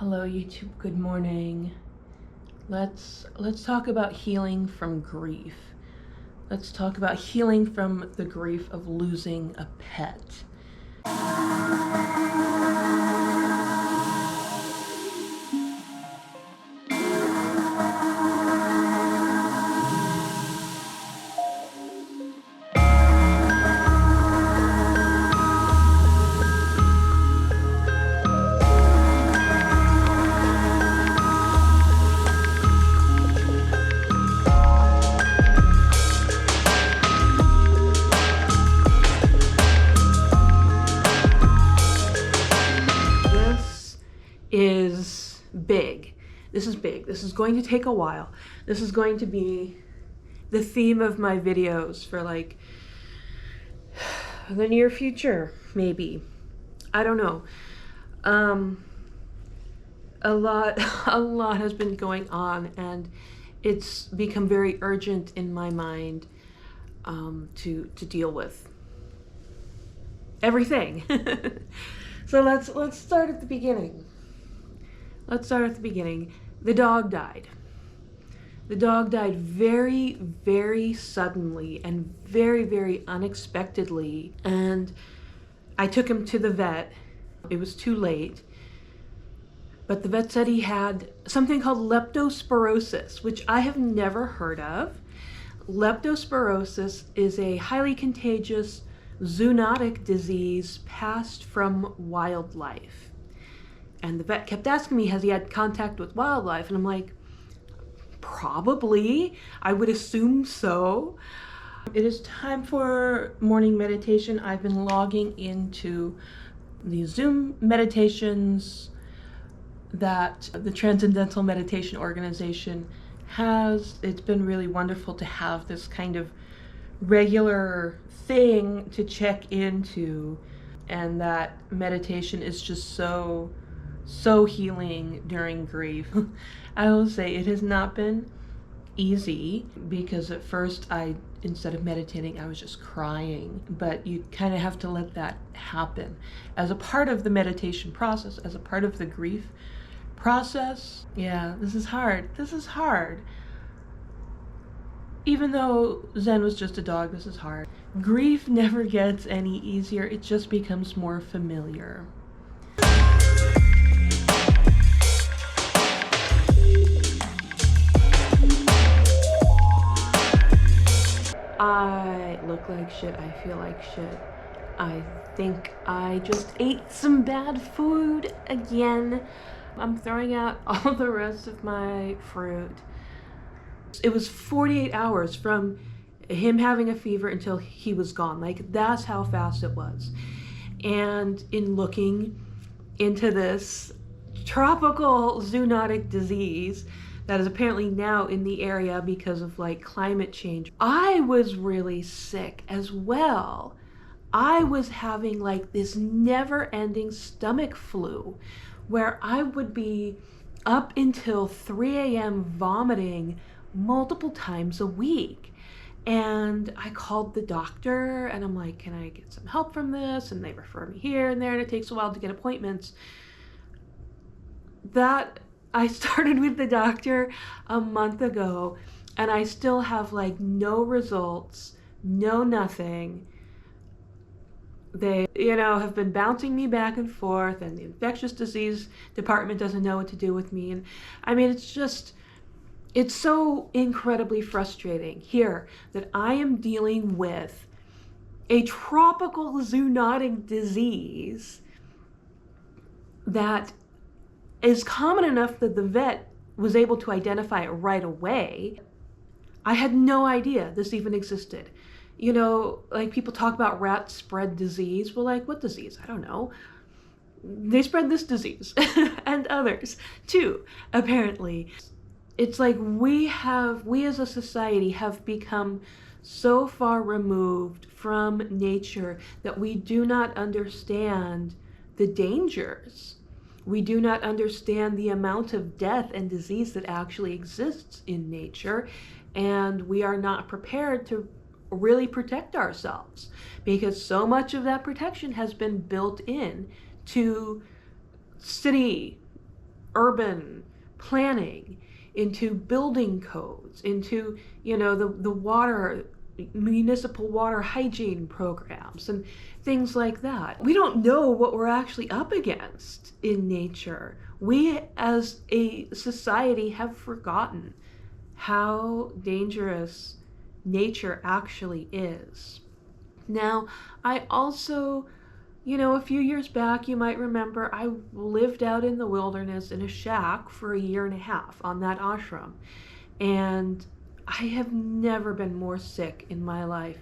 Hello YouTube, good morning. Let's talk about healing from grief. Let's talk about healing from the grief of losing a pet. Is big. This is big. This is going to take a while. This is going to be the theme of my videos for like the near future, maybe. I don't know. A lot has been going on, and it's become very urgent in my mind to deal with everything. So let's start at the beginning. Let's start at the beginning. The dog died. The dog died very, very suddenly and very, very unexpectedly. And I took him to the vet. It was too late. But the vet said he had something called leptospirosis, which I have never heard of. Leptospirosis is a highly contagious zoonotic disease passed from wildlife. And the vet kept asking me, has he had contact with wildlife? And I'm like, probably. I would assume so. It is time for morning meditation. I've been logging into the Zoom meditations that the Transcendental Meditation Organization has. It's been really wonderful to have this kind of regular thing to check into. And that meditation is just so healing during grief. I will say it has not been easy, because at first instead of meditating, I was just crying. But you kind of have to let that happen as a part of the meditation process, as a part of the grief process. Yeah, this is hard. This is hard. Even though Zen was just a dog, this is hard. Grief never gets any easier. It just becomes more familiar. I look like shit, I feel like shit. I think I just ate some bad food again. I'm throwing out all the rest of my fruit. It was 48 hours from him having a fever until he was gone. Like, that's how fast it was. And in looking into this tropical zoonotic disease that is apparently now in the area because of like climate change, I was really sick as well. I was having like this never-ending stomach flu where I would be up until 3 a.m. vomiting multiple times a week. And I called the doctor and I'm like, can I get some help from this? And they refer me here and there, and it takes a while to get appointments. I started with the doctor a month ago, and I still have like no results, no nothing. They, have been bouncing me back and forth, and the infectious disease department doesn't know what to do with me. And I mean, it's so incredibly frustrating here that I am dealing with a tropical zoonotic disease that is common enough that the vet was able to identify it right away. I had no idea this even existed. Like people talk about rats spread disease. Well, like, what disease? I don't know. They spread this disease and others too, apparently. It's like we as a society have become so far removed from nature that we do not understand the dangers. We do not understand the amount of death and disease that actually exists in nature, and we are not prepared to really protect ourselves, because so much of that protection has been built in to city urban planning, into building codes, into, the water, municipal water hygiene programs and things like that. We don't know what we're actually up against in nature. We as a society have forgotten how dangerous nature actually is. Now, I also, a few years back, you might remember, I lived out in the wilderness in a shack for a year and a half on that ashram. And I have never been more sick in my life.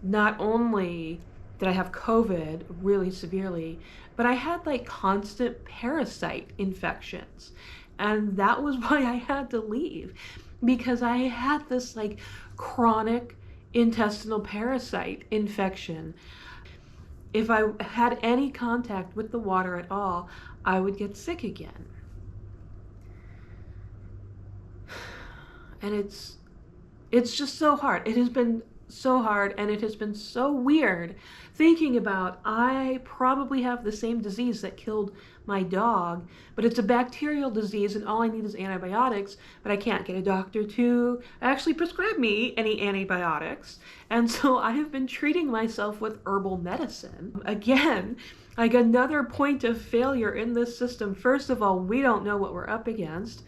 Not only did I have COVID really severely, but I had like constant parasite infections. And that was why I had to leave, because I had this like chronic intestinal parasite infection. If I had any contact with the water at all, I would get sick again. And it's just so hard. It has been so hard, and it has been so weird thinking about, I probably have the same disease that killed my dog, but it's a bacterial disease and all I need is antibiotics, but I can't get a doctor to actually prescribe me any antibiotics. And so I have been treating myself with herbal medicine. Again, like another point of failure in this system. First of all, we don't know what we're up against.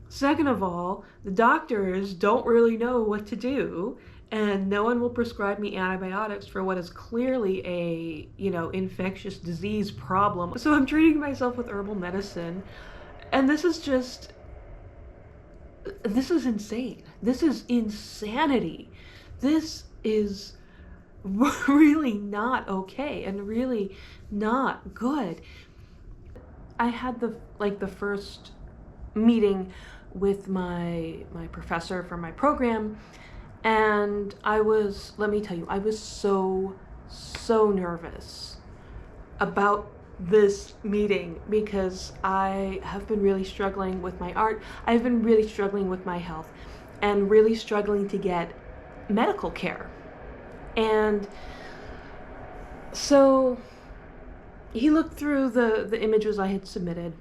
Second of all, the doctors don't really know what to do, and no one will prescribe me antibiotics for what is clearly a, infectious disease problem. So I'm treating myself with herbal medicine, and this is insane. This is insanity. This is really not okay and really not good. I had the first meeting with my professor for my program, and let me tell you, I was so nervous about this meeting because I have been really struggling with my art. I've been really struggling with my health and really struggling to get medical care. And so he looked through the images I had submitted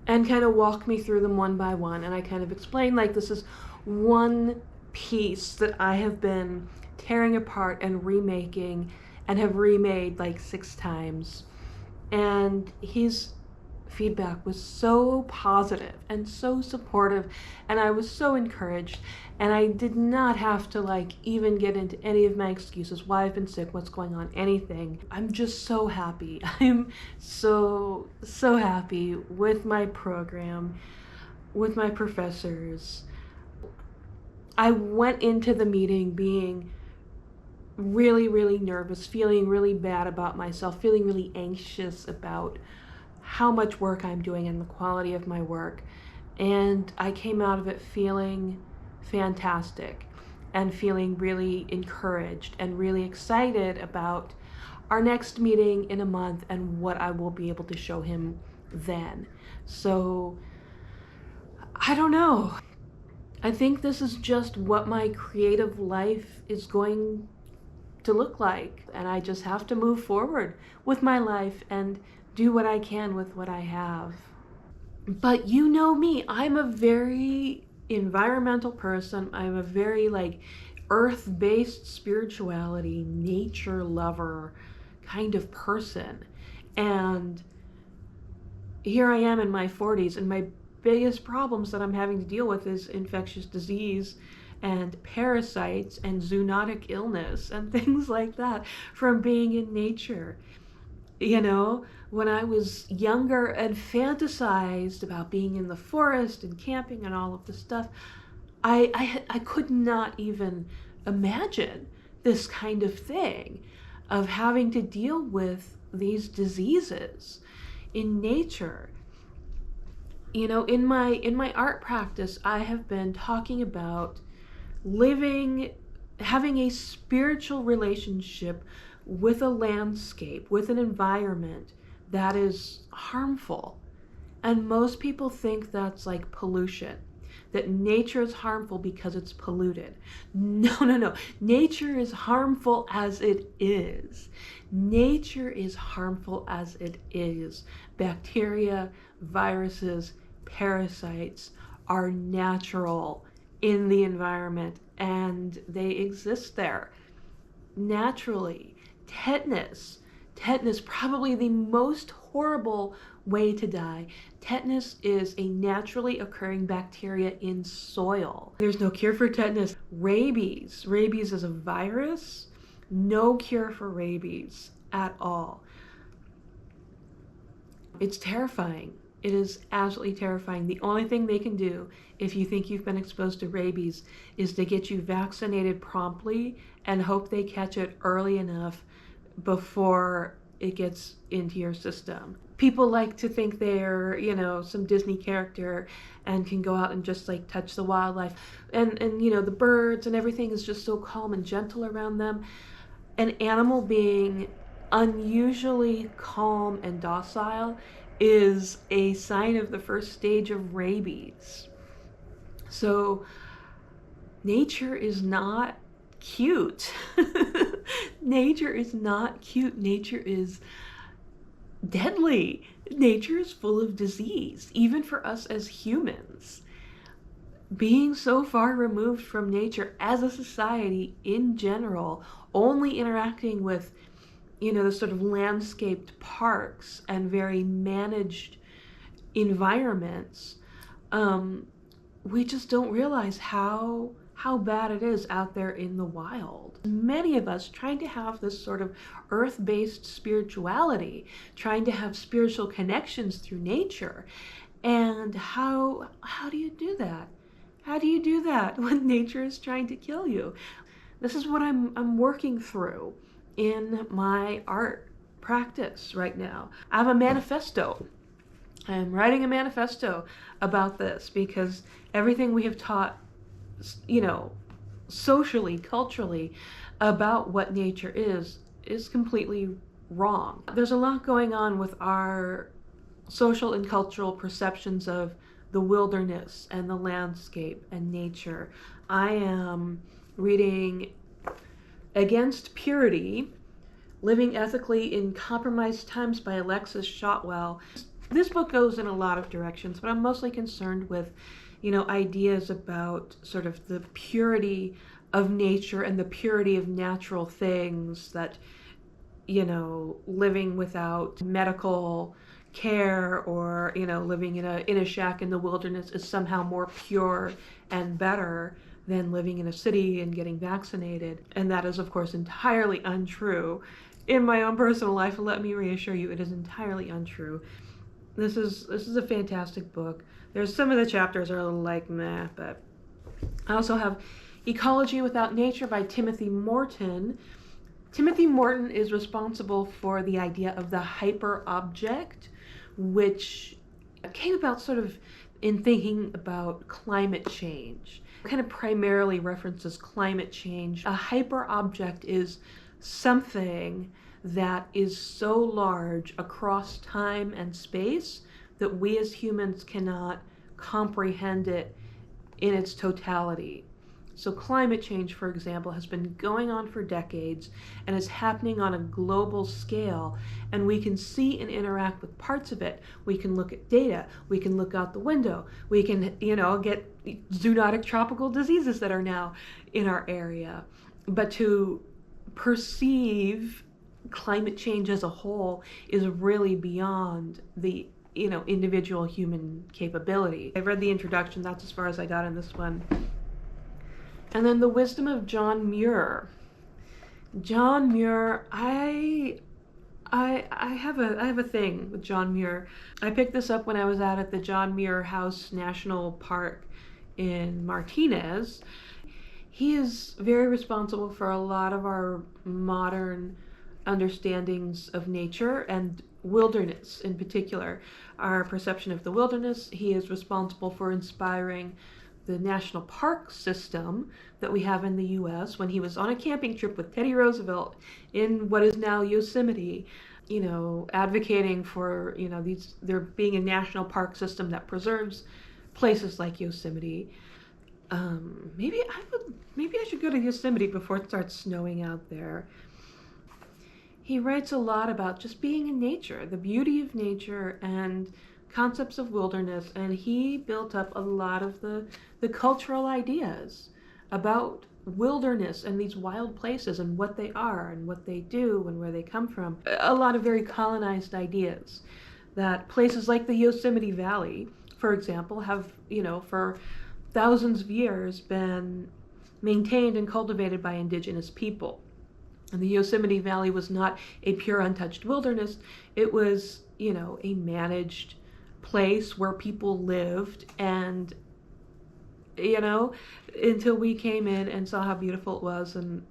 and kind of walked me through them one by one. And I kind of explained, like, this is one piece that I have been tearing apart and remaking and have remade like 6 times. And his feedback was so positive and so supportive, and I was so encouraged, and I did not have to like even get into any of my excuses, why I've been sick, what's going on, anything. I'm just so happy. I'm so happy with my program, with my professors. I went into the meeting being really nervous, feeling really bad about myself, feeling really anxious about how much work I'm doing and the quality of my work. And I came out of it feeling fantastic and feeling really encouraged and really excited about our next meeting in a month and what I will be able to show him then. So, I don't know. I think this is just what my creative life is going to look like, and I just have to move forward with my life and do what I can with what I have. But you know me, I'm a very environmental person. I'm a very like earth-based spirituality, nature lover kind of person. And here I am in my 40s, and my biggest problems that I'm having to deal with is infectious disease and parasites and zoonotic illness and things like that from being in nature. When I was younger and fantasized about being in the forest and camping and all of this stuff, I could not even imagine this kind of thing, of having to deal with these diseases in nature. In my art practice, I have been talking about having a spiritual relationship with a landscape, with an environment that is harmful. And most people think that's like pollution. that nature is harmful because it's polluted. No, no, no. Nature is harmful as it is. Nature is harmful as it is. Bacteria, viruses, parasites are natural in the environment and they exist there naturally. Tetanus. Tetanus, probably the most horrible way to die. Tetanus is a naturally occurring bacteria in soil. There's no cure for tetanus. Rabies. Rabies is a virus. No cure for rabies at all. It's terrifying. It is absolutely terrifying. The only thing they can do if you think you've been exposed to rabies is to get you vaccinated promptly and hope they catch it early enough before it gets into your system. People like to think they're, some Disney character and can go out and just like touch the wildlife. And the birds and everything is just so calm and gentle around them. An animal being unusually calm and docile is a sign of the first stage of rabies. So nature is not cute. Nature is not cute. Nature is deadly. Nature is full of disease, even for us as humans. Being so far removed from nature as a society in general, only interacting with the sort of landscaped parks and very managed environments, we just don't realize how bad it is out there in the wild. Many of us trying to have this sort of earth-based spirituality, trying to have spiritual connections through nature. And how do you do that? How do you do that when nature is trying to kill you? This is what I'm working through in my art practice right now. I have a manifesto. I'm writing a manifesto about this because everything we have taught, socially, culturally, about what nature is completely wrong. There's a lot going on with our social and cultural perceptions of the wilderness and the landscape and nature. I am reading Against Purity, Living Ethically in Compromised Times by Alexis Shotwell. This book goes in a lot of directions, but I'm mostly concerned with, ideas about sort of the purity of nature and the purity of natural things, that, living without medical care or, living in a shack in the wilderness is somehow more pure and better than living in a city and getting vaccinated. And that is, of course, entirely untrue. In my own personal life, let me reassure you, it is entirely untrue. This is a fantastic book. There's some of the chapters are a little like meh, but I also have Ecology Without Nature by Timothy Morton. Timothy Morton is responsible for the idea of the hyper-object, which came about sort of in thinking about climate change. It kind of primarily references climate change. A hyper-object is something that is so large across time and space that we as humans cannot comprehend it in its totality. So climate change, for example, has been going on for decades and is happening on a global scale, and we can see and interact with parts of it. We can look at data, we can look out the window, we can, get zoonotic tropical diseases that are now in our area. But to perceive climate change as a whole is really beyond the individual human capability. I read the introduction, that's as far as I got in this one. And then The Wisdom of John Muir. John Muir, I have a thing with John Muir. I picked this up when I was out at the John Muir House National Park in Martinez. He is very responsible for a lot of our modern understandings of nature and wilderness in particular. Our perception of the wilderness. He is responsible for inspiring the national park system that we have in the US when he was on a camping trip with Teddy Roosevelt in what is now Yosemite, advocating for, there being a national park system that preserves places like Yosemite. Maybe I should go to Yosemite before it starts snowing out there. He writes a lot about just being in nature, the beauty of nature, and concepts of wilderness, and he built up a lot of the cultural ideas about wilderness and these wild places and what they are and what they do and where they come from. A lot of very colonized ideas that places like the Yosemite Valley, for example, have, for thousands of years been maintained and cultivated by indigenous people. And the Yosemite Valley was not a pure untouched wilderness. It was, a managed place where people lived, and, until we came in and saw how beautiful it was, and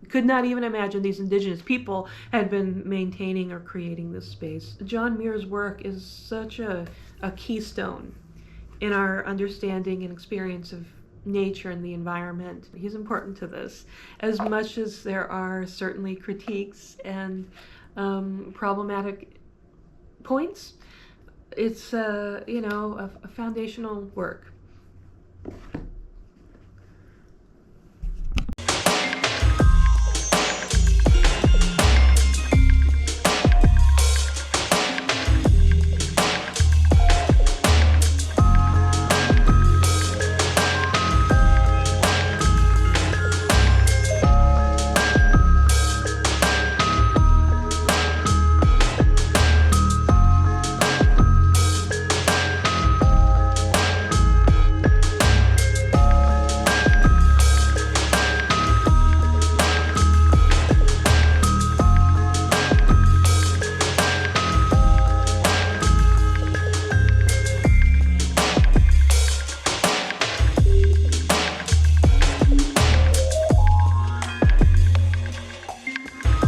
could not even imagine these indigenous people had been maintaining or creating this space. John Muir's work is such a keystone in our understanding and experience of nature and the environment. He's important to this, as much as there are certainly critiques and problematic points. It's a foundational work.